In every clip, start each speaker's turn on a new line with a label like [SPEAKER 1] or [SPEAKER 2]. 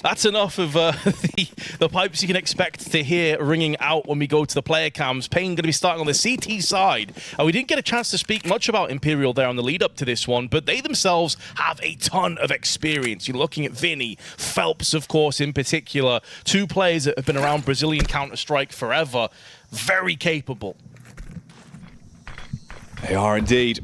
[SPEAKER 1] That's enough of the pipes you can expect to hear ringing out when we go to the player cams. paiN going to be starting on the CT side. We didn't get a chance to speak much about Imperial there on the lead up to this one, but they themselves have a ton of experience. You're looking at Vinny, Phelps, of course, in particular. Two players that have been around Brazilian Counter-Strike forever. Very capable.
[SPEAKER 2] They are indeed.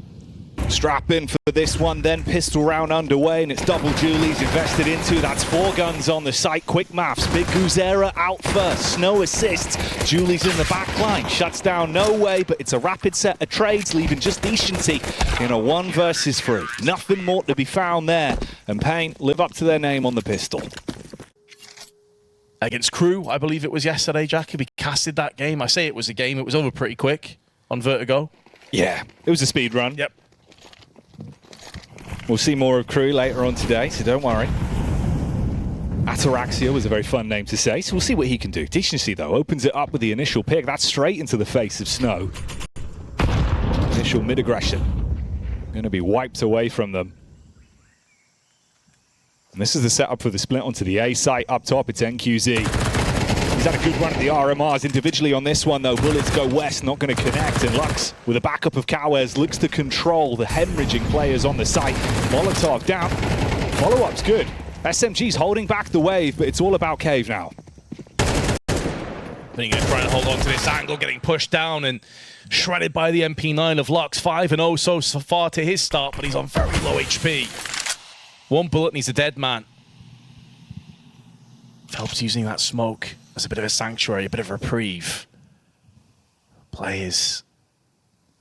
[SPEAKER 2] Strap in for this one then, pistol round underway, and it's double Julie's invested into. That's 4 guns on the site. Quick maths, Big Guzera out first, Snow assists, Julie's in the back line, shuts down No Way, but it's a rapid set of trades, leaving just Decency in a 1 versus 3. Nothing more to be found there, and paiN live up to their name on the pistol.
[SPEAKER 1] Against KRÜ, I believe it was yesterday, Jackie, we casted that game. I say it was a game, it was over pretty quick on Vertigo.
[SPEAKER 2] Yeah, it was a speed run.
[SPEAKER 1] Yep.
[SPEAKER 2] We'll see more of KRÜ later on today, so don't worry. Ataraxia was a very fun name to say, so we'll see what he can do. Decency, though, opens it up with the initial pick. That's straight into the face of Snow. Initial mid-aggression. Going to be wiped away from them. And this is the setup for the split onto the A site. Up top, it's NQZ. He's had a good run at the RMRs individually on this one, though. Bullets go west, not going to connect. And Lux, with a backup of KRÜ, looks to control the hemorrhaging players on the site. Molotov down. Follow-up's good. SMG's holding back the wave, but it's all about Cave now.
[SPEAKER 1] Trying to hold on to this angle, getting pushed down and shredded by the MP9 of Lux. 5-0 so far to his start, but he's on very low HP. 1 bullet and he's a dead man. Phelps using that smoke as a bit of a sanctuary, a bit of a reprieve. Players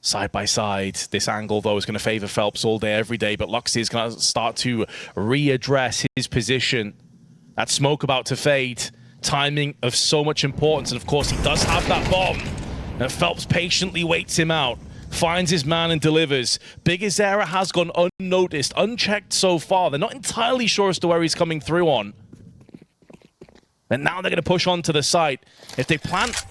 [SPEAKER 1] side by side. This angle, though, is going to favor Phelps all day, every day, but Lux is going to start to readdress his position. That smoke about to fade. Timing of so much importance, and of course he does have that bomb. And Phelps patiently waits him out, finds his man and delivers. Big Azera has gone unnoticed, unchecked so far. They're not entirely sure as to where he's coming through on. And now they're going to push on to the site. If they plant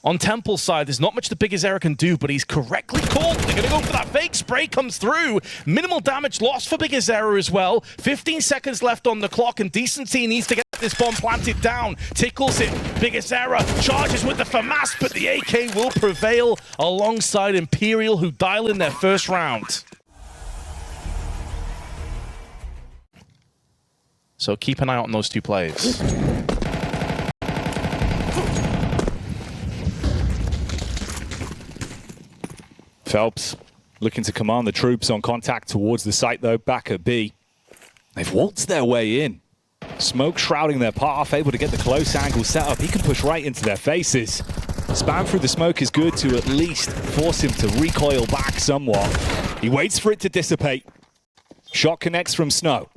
[SPEAKER 1] on Temple's side, there's not much the Big Azera can do, but he's correctly called. They're going to go for that fake. Spray comes through. Minimal damage lost for Big Azera as well. 15 seconds left on the clock, and Decency needs to get this bomb planted down. Tickles it. Big Azera charges with the FAMAS, but the AK will prevail alongside Imperial, who dial in their first round. So keep an eye out on those two players.
[SPEAKER 2] Phelps looking to command the troops on contact towards the site, though, back at B. They've waltzed their way in. Smoke shrouding their path, able to get the close angle set up. He can push right into their faces. Spam through the smoke is good to at least force him to recoil back somewhat. He waits for it to dissipate. Shot connects from Snow.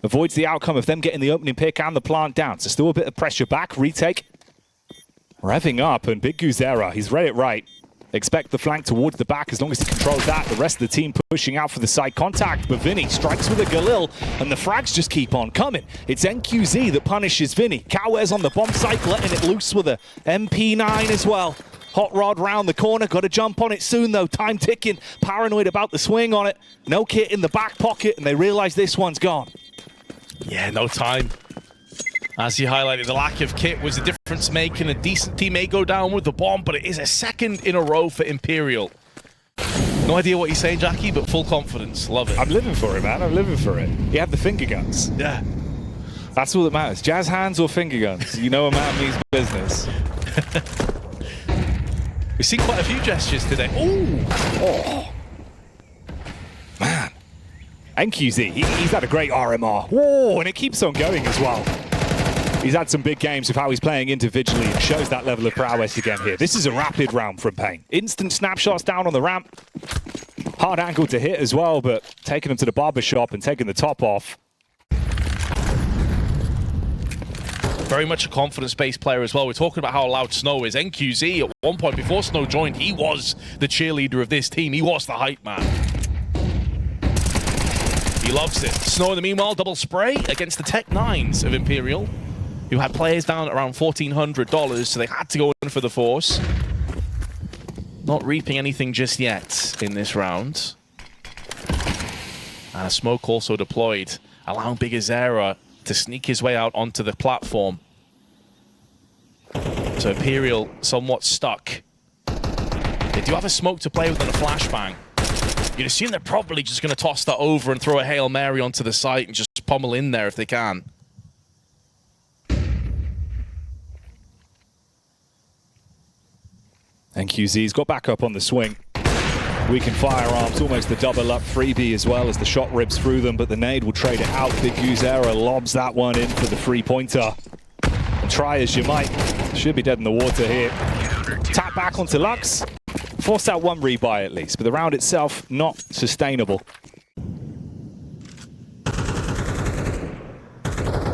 [SPEAKER 2] Avoids the outcome of them getting the opening pick and the plant down. So still a bit of pressure back. Retake. Revving up, and Big Guzera, he's read it right. Expect the flank towards the back as long as he controls that. The rest of the team pushing out for the side contact. But Vinny strikes with a Galil, and the frags just keep on coming. It's NQZ that punishes Vinny. KRÜ's on the bomb site, letting it loose with a MP9 as well. Hot rod round the corner. Got to jump on it soon, though. Time ticking. Paranoid about the swing on it. No kit in the back pocket, and they realize this one's gone.
[SPEAKER 1] Yeah, no time. As you highlighted, the lack of kit was the difference making. A decent team may go down with the bomb, but it is a second in a row for Imperial. No idea what you're saying, Jackie, but full confidence. Love it.
[SPEAKER 2] I'm living for it, man. I'm living for it. He had the finger guns.
[SPEAKER 1] Yeah.
[SPEAKER 2] That's all that matters. Jazz hands or finger guns. You know a man means business.
[SPEAKER 1] We've seen quite a few gestures today. Ooh.
[SPEAKER 2] Oh. Man. NQZ, he's had a great RMR. Whoa, and it keeps on going as well. He's had some big games of how he's playing individually and shows that level of prowess again here. This is a rapid round from paiN. Instant snapshots down on the ramp. Hard angle to hit as well, but taking him to the barbershop and taking the top off.
[SPEAKER 1] Very much a confidence-based player as well. We're talking about how loud Snow is. NQZ, at one point before Snow joined, he was the cheerleader of this team. He was the hype man. He loves it. Snow, in the meanwhile, double spray against the Tech 9s of Imperial, who had players down at around $1,400, so they had to go in for the force. Not reaping anything just yet in this round. And a smoke also deployed, allowing Big Azera to sneak his way out onto the platform. So Imperial somewhat stuck. They do have a smoke to play with and a flashbang. You'd assume they're probably just going to toss that over and throw a Hail Mary onto the site and just pummel in there if they can.
[SPEAKER 2] NQZ's got back up on the swing. Weakened firearms, almost the double up freebie as well as the shot rips through them, but the nade will trade it out. Big Guzera lobs that one in for the 3-pointer. And try as you might, should be dead in the water here. Tap back onto Lux. Forced out one rebuy at least, but the round itself not sustainable.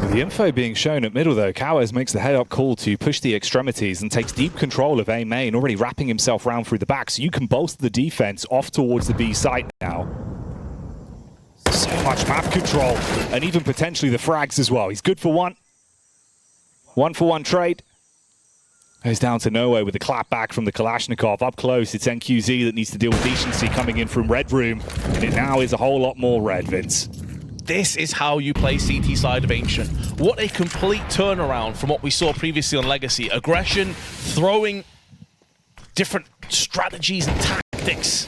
[SPEAKER 2] With the info being shown at middle though, Cowers makes the head-up call to push the extremities and takes deep control of A main, already wrapping himself round through the back, so you can bolster the defense off towards the B site now. So much map control, and even potentially the frags as well. He's good for one. 1-for-1 trade. Goes down to nowhere with a clap back from the Kalashnikov. Up close, it's NQZ that needs to deal with decency coming in from Red Room. And it now is a whole lot more red, Vince.
[SPEAKER 1] This is how you play CT side of Ancient. What a complete turnaround from what we saw previously on Legacy. Aggression, throwing different strategies and tactics,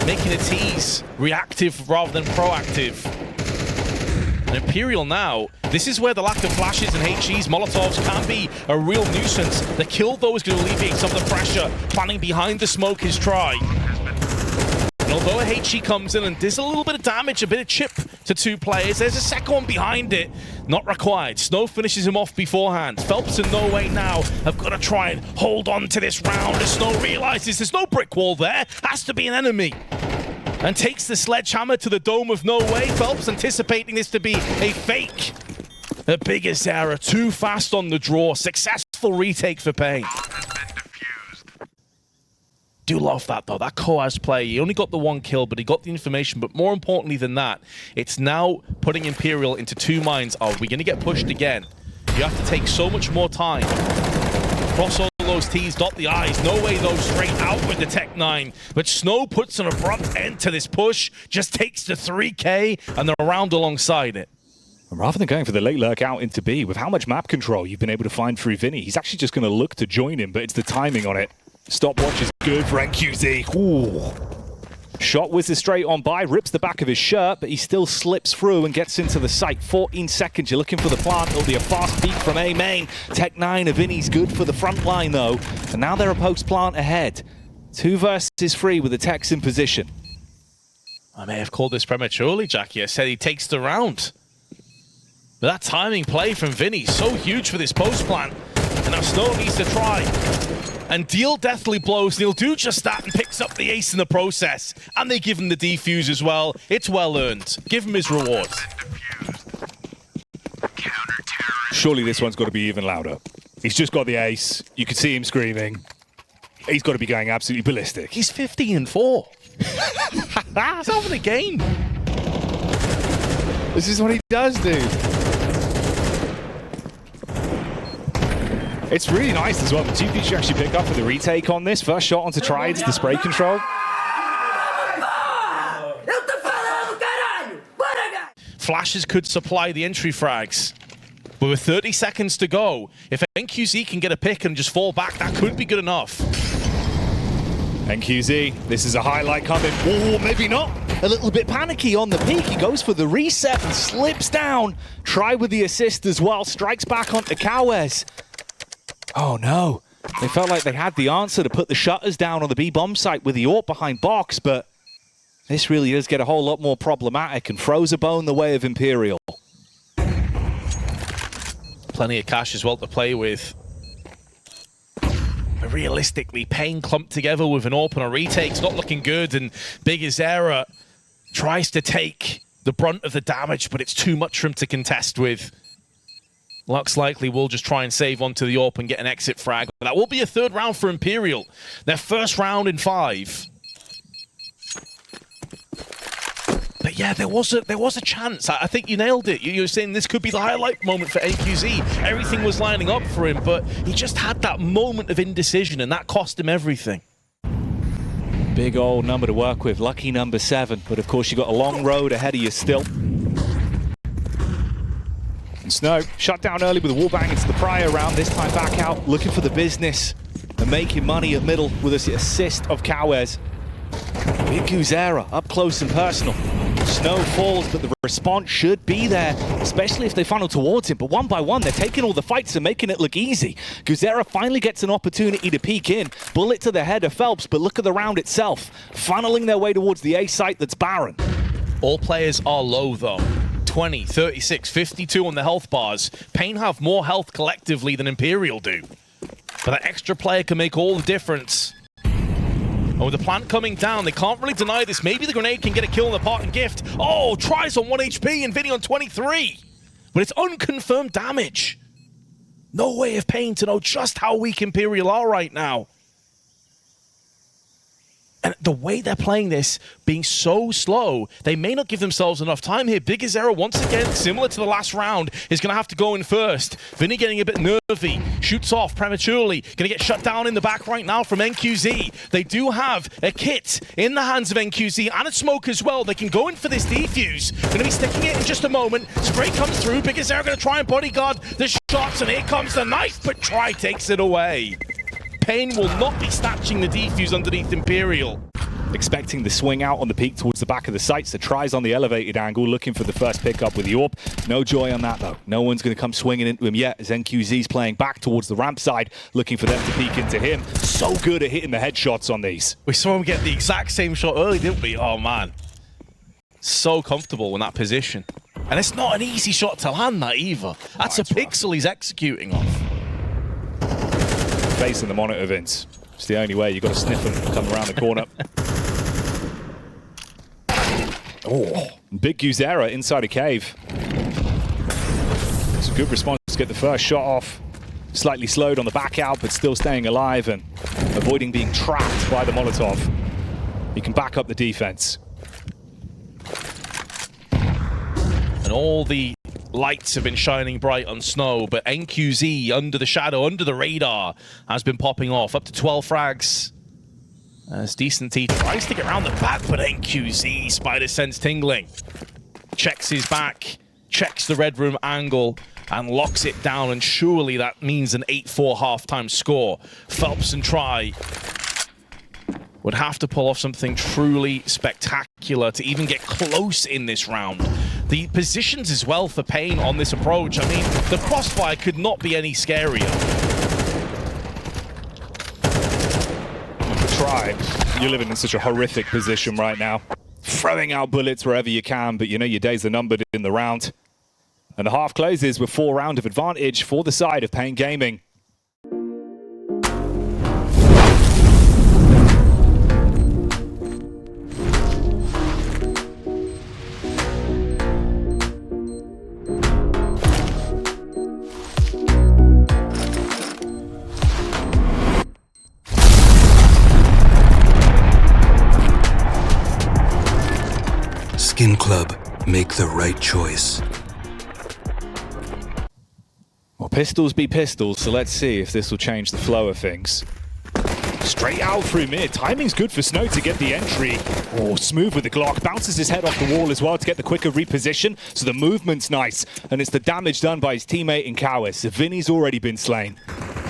[SPEAKER 1] making a tease reactive rather than proactive. And Imperial now, this is where the lack of flashes and HEs, Molotovs can be a real nuisance. The kill though is going to alleviate some of the pressure. Planning behind the smoke is try. And although a HE comes in and does a little bit of damage, a bit of chip to two players, there's a second one behind it. Not required. Snow finishes him off beforehand. Phelps and No Way now have got to try and hold on to this round as Snow realizes there's no brick wall there. Has to be an enemy. And takes the sledgehammer to the dome of No Way. Phelps anticipating this to be a fake. The biggest error. Too fast on the draw. Successful retake for paiN. Do love that though, that Coaz play. He only got the one kill, but he got the information. But more importantly than that, it's now putting Imperial into two minds. Are we going to get pushed again? You have to take so much more time. Cross all those T's, dot the I's. No Way though, straight out with the Tech 9. But Snow puts an abrupt end to this push, just takes the 3K and the round alongside it.
[SPEAKER 2] And rather than going for the late lurk out into B, with how much map control you've been able to find through Vinny, he's actually just going to look to join him, but it's the timing on it. Stopwatch is good for NQZ. Ooh. Shot whizzes straight on by, rips the back of his shirt, but he still slips through and gets into the site. 14 seconds, you're looking for the plant. It'll be a fast peek from A main. Tech 9 of Vinny's good for the front line though. And now they're a post plant ahead. 2 versus 3 with the Techs in position.
[SPEAKER 1] I may have called this prematurely, Jackie. I said he takes the round. But that timing play from Vinny, so huge for this post plant. And now Snow needs to try and deal deathly blows, and he'll do just that and picks up the ace in the process. And they give him the defuse as well. It's well earned. Give him his rewards.
[SPEAKER 2] Surely this one's got to be even louder. He's just got the ace. You can see him screaming. He's got to be going absolutely ballistic.
[SPEAKER 1] He's 15-4. He's having a game.
[SPEAKER 3] This is what he does, dude.
[SPEAKER 2] It's really nice as well. The 2 features you actually pick up for the retake on this. First shot onto Trides, the spray control.
[SPEAKER 1] Flashes could supply the entry frags. But with 30 seconds to go, if NQZ can get a pick and just fall back, that could be good enough.
[SPEAKER 2] NQZ, this is a highlight coming. Oh, maybe not. A little bit panicky on the peak. He goes for the reset and slips down. Try with the assist as well. Strikes back onto Cowes. Oh no. They felt like they had the answer to put the shutters down on the B bomb site with the AWP behind box, but this really does get a whole lot more problematic and throws a bone the way of Imperial.
[SPEAKER 1] Plenty of cash as well to play with. But realistically, paiN clumped together with an AWP and a retake. It's not looking good, and Big Azera tries to take the brunt of the damage, but it's too much for him to contest with. Lux likely will just try and save onto the AWP and get an exit frag. That will be a 3rd round for Imperial. Their first round in 5. But yeah, there was a chance. I think you nailed it. You were saying this could be the highlight moment for AQZ. Everything was lining up for him, but he just had that moment of indecision, and that cost him everything.
[SPEAKER 2] Big old number to work with. Lucky number 7. But of course, you've got a long road ahead of you still. And Snow shut down early with a wallbang into the prior round, this time back out, looking for the business and making money at middle with an assist of Cowes. Big Guzera up close and personal. Snow falls, but the response should be there, especially if they funnel towards him. But one by one, they're taking all the fights and making it look easy. Guzera finally gets an opportunity to peek in. Bullet to the head of Phelps, but look at the round itself. Funneling their way towards the A site that's barren.
[SPEAKER 1] All players are low, though. 20, 36, 52 on the health bars. paiN have more health collectively than Imperial do. But that extra player can make all the difference. And with the plant coming down, they can't really deny this. Maybe the grenade can get a kill on the parting gift. Oh, tries on 1 HP and Vinny on 23. But it's unconfirmed damage. No way of paiN to know just how weak Imperial are right now. And the way they're playing this, being so slow, they may not give themselves enough time here. Big Guzera, once again, similar to the last round, is going to have to go in first. Vinny getting a bit nervy, shoots off prematurely, going to get shut down in the back right now from NQZ. They do have a kit in the hands of NQZ and a smoke as well. They can go in for this defuse. Going to be sticking it in just a moment. Spray comes through. Big Guzera going to try and bodyguard the shots, and here comes the knife, but Try takes it away. paiN will not be snatching the defuse underneath Imperial.
[SPEAKER 2] Expecting the swing out on the peak towards the back of the sights. So tries on the elevated angle, looking for the first pickup with the AWP. No joy on that, though. No one's going to come swinging into him yet, as NQZ's playing back towards the ramp side, looking for them to peek into him. So good at hitting the headshots on these.
[SPEAKER 1] We saw him get the exact same shot early, didn't we? Oh, man. So comfortable in that position. And it's not an easy shot to land, that either. That's a pixel he's executing off.
[SPEAKER 2] Facing the monitor, Vince. It's the only way. You've got to sniff and come around the corner. Oh, Big Guzera inside a cave. It's a good response to get the first shot off. Slightly slowed on the back out, but still staying alive and avoiding being trapped by the Molotov. He can back up the defense.
[SPEAKER 1] And all the lights have been shining bright on Snow, but NQZ under the shadow, under the radar, has been popping off. Up to 12 frags. As Decent T tries to get around the back, but NQZ, Spider Sense tingling. Checks his back, checks the red room angle, and locks it down, and surely that means an 8-4 halftime score. Phelps and Try would have to pull off something truly spectacular to even get close in this round. The positions as well for paiN on this approach. I mean, the crossfire could not be any scarier.
[SPEAKER 2] Try. You're living in such a horrific position right now. Throwing out bullets wherever you can, but you know your days are numbered in the round. And the half closes with 4 rounds of advantage for the side of paiN Gaming.
[SPEAKER 3] Skin Club, make the right choice.
[SPEAKER 2] Well, pistols be pistols, so let's see if this will change the flow of things. Straight out through mid. Timing's good for Snow to get the entry. Oh, smooth with the Glock. Bounces his head off the wall as well to get the quicker reposition. So the movement's nice. And it's the damage done by his teammate in Cowes. Vinny's already been slain.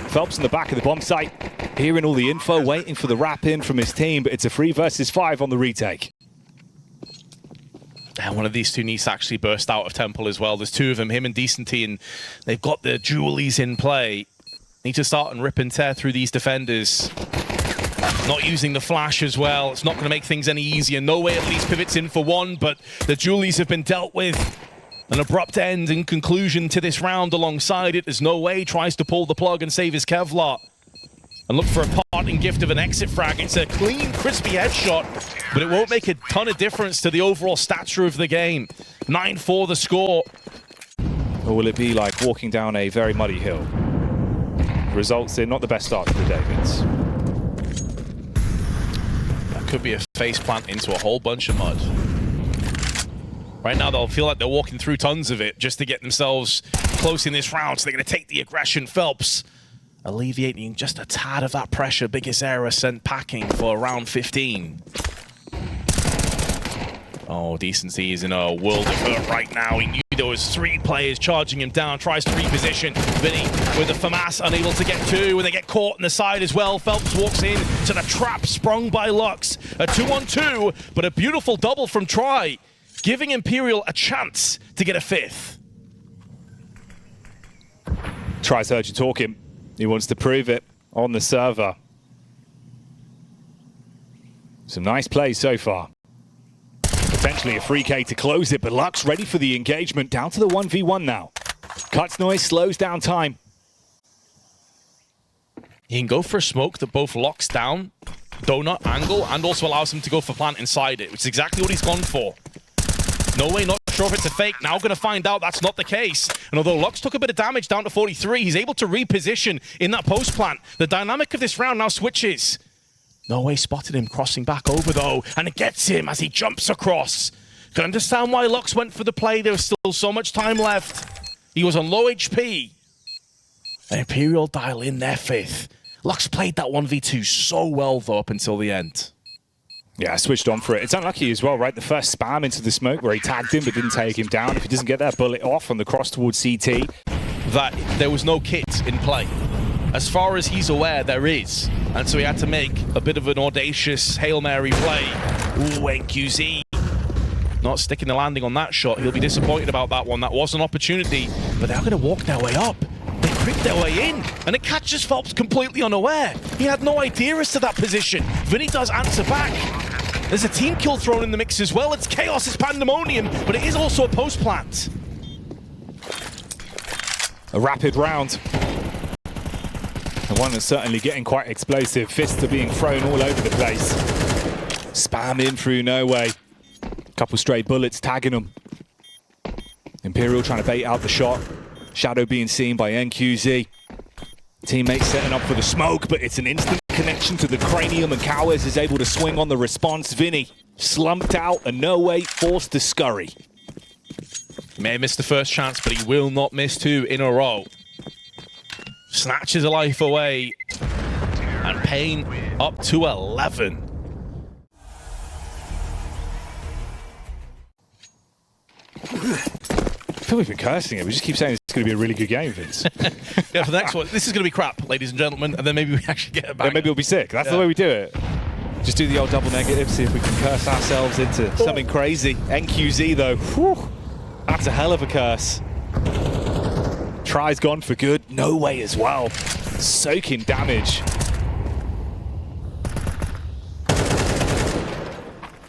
[SPEAKER 2] Phelps in the back of the bomb site. Hearing all the info, waiting for the wrap in from his team. But it's a 3 versus 5 on the retake.
[SPEAKER 1] And one of these two needs to actually burst out of Temple as well. There's 2 of them, him and Decent T, and they've got the dualies in play. Need to start and rip and tear through these defenders. Not using the flash as well. It's not going to make things any easier. No way at least pivots in for 1, but the dualies have been dealt with. An abrupt end in conclusion to this round alongside it. There's no way tries to pull the plug and save his Kevlar. And look for a parting gift of an exit frag. It's a clean, crispy headshot, but it won't make a ton of difference to the overall stature of the game. 9-4 the score.
[SPEAKER 2] Or will it be like walking down a very muddy hill? Results in not the best start for the Davids.
[SPEAKER 1] That could be a face plant into a whole bunch of mud. Right now they'll feel like they're walking through tons of it just to get themselves close in this round, so they're going to take the aggression. Phelps alleviating just a tad of that pressure. Big Guzera sent packing for round 15. Oh, Decency is in a world of hurt right now. He knew There was 3 players charging him down, tries to reposition. Vinny with the FAMAS, unable to get 2, and they get caught in the side as well. Phelps walks in to the trap sprung by Lux. A 2-on-2, but a beautiful double from Try, giving Imperial a chance to get a 5th.
[SPEAKER 2] Try's heard you talking. He wants to prove it on the server. Some nice plays so far. Potentially a free K to close it, but Lux ready for the engagement. Down to the 1v1 now. Cuts noise, slows down time.
[SPEAKER 1] He can go for a smoke that both locks down donut angle and also allows him to go for plant inside it, which is exactly what he's gone for. No way, not sure if it's a fake. Now going to find out that's not the case. And although Lux took a bit of damage down to 43, he's able to reposition in that post plant. The dynamic of this round now switches. No way spotted him crossing back over though, and it gets him as he jumps across. Can understand why Lux went for the play. There was still so much time left. He was on low HP. And Imperial dial in their 5th. Lux played that 1v2 so well though up until the end.
[SPEAKER 2] Yeah, switched on for it. It's unlucky as well, right? The first spam into the smoke where he tagged him but didn't take him down. If he doesn't get that bullet off on the cross towards CT.
[SPEAKER 1] That there was no kit in play. As far as he's aware, there is. And so he had to make a bit of an audacious Hail Mary play. Ooh, NQZ. Not sticking the landing on that shot. He'll be disappointed about that one. That was an opportunity, but they're going to walk their way up. They creep their way in, and it catches Phelps completely unaware. He had no idea as to that position. Vinny does answer back. There's a team kill thrown in the mix as well. It's chaos, it's pandemonium, but it is also a post plant.
[SPEAKER 2] A rapid round. The one that's certainly getting quite explosive. Fists are being thrown all over the place. Spam in through no way. Couple stray bullets tagging them. Imperial trying to bait out the shot. Shadow being seen by NQZ. Teammates setting up for the smoke, but it's an instant connection to the cranium, and Cowers is able to swing on the response. Vinny slumped out and no way forced to scurry.
[SPEAKER 1] He may have missed the first chance, but he will not miss 2 in a row. Snatches a life away, and paiN up to 11.
[SPEAKER 2] I feel we've been cursing it. We just keep saying it's going to be a really good game, Vince.
[SPEAKER 1] Yeah, for the next one, this is going to be crap, ladies and gentlemen, and then maybe we actually get it back.
[SPEAKER 2] Then maybe it'll be sick. That's the way we do it. Just do the old double negative, see if we can curse ourselves into something crazy. NQZ though, whew, that's a hell of a curse. Try's gone for good. No way as well. Soaking damage.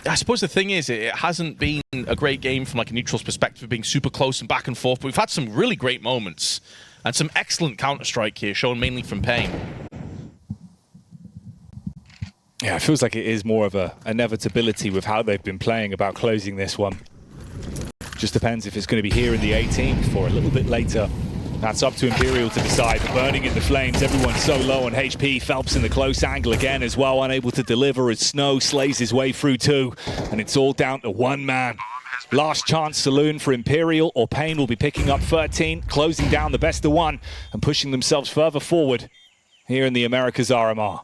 [SPEAKER 1] I suppose the thing is, it hasn't been a great game from like a neutral's perspective, being super close and back and forth, but we've had some really great moments and some excellent Counter-Strike here, shown mainly from paiN.
[SPEAKER 2] Yeah, it feels like it is more of a inevitability with how they've been playing about closing this one. Just depends if it's going to be here in the 18th or a little bit later. That's up to Imperial to decide. Burning in the flames, everyone's so low on HP. Phelps in the close angle again as well, unable to deliver as Snow slays his way through 2. And it's all down to one man. Last chance saloon for Imperial, or paiN will be picking up 13, closing down the best of 1 and pushing themselves further forward here in the Americas RMR.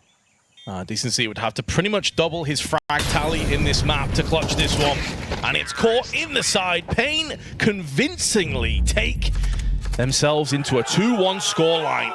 [SPEAKER 1] Decency would have to pretty much double his frag tally in this map to clutch this one. And it's caught in the side. paiN convincingly take themselves into a 2-1 scoreline.